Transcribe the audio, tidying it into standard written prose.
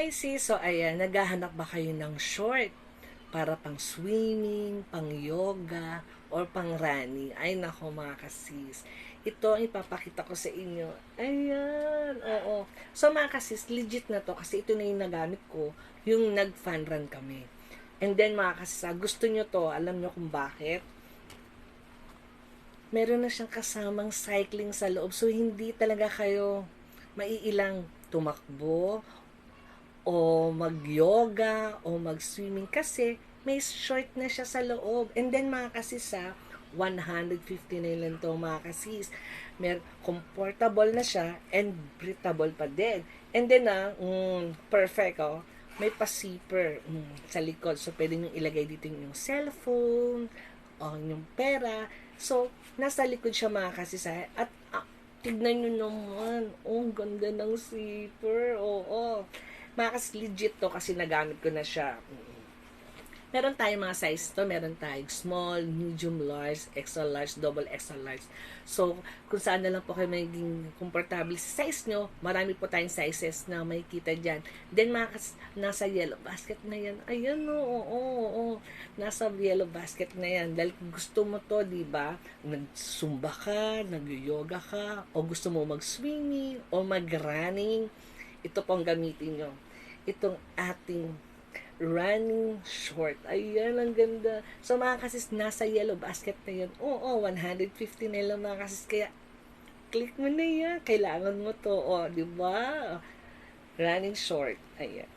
Hi sis, so ayan, naghahanap ba kayo ng short para pang swimming, pang yoga, or pang running? Ay nako mga kasis, ito ang ipapakita ko sa inyo. Ayan, oo. So mga kasis, legit na to kasi ito na yung nagamit ko, yung nag-fun run kami. And then mga kasis, gusto nyo to, alam nyo kung bakit? Meron na siyang kasamang cycling sa loob. So, hindi talaga kayo maiilang tumakbo o mag-yoga o mag-swimming kasi may short na siya sa loob. And then mga kasis 159 lang to mga kasis. Comfortable na siya and breathable pa din. And then perfect may pa-zipper sa likod. So pwede nyo ilagay dito yung cellphone o yung pera. So nasa likod siya mga kasis at tignan nyo naman. Oh, ganda ng zipper. Oo. Mga legit to kasi nagamit ko na siya. Meron tayong mga size to. Meron tayong small, medium, large, extra large, double extra large. So, kung saan na lang po kayo magiging komportable sa size nyo, marami po tayong sizes na makikita dyan. Then, nasa yellow basket na yan. Ayan, oo. Nasa yellow basket na yan. Dahil gusto mo to, di ba? Nagsumba ka, nag-yoga ka, o gusto mo mag-swimming, o mag-running, ito pong gamitin nyo. Itong ating running short. Ayan, ang ganda. So, mga kasis, nasa yellow basket na yun. Oo, 150 na lang mga kasis. Kaya, click mo na yan. Kailangan mo to. O, di ba? Running short. Ayan.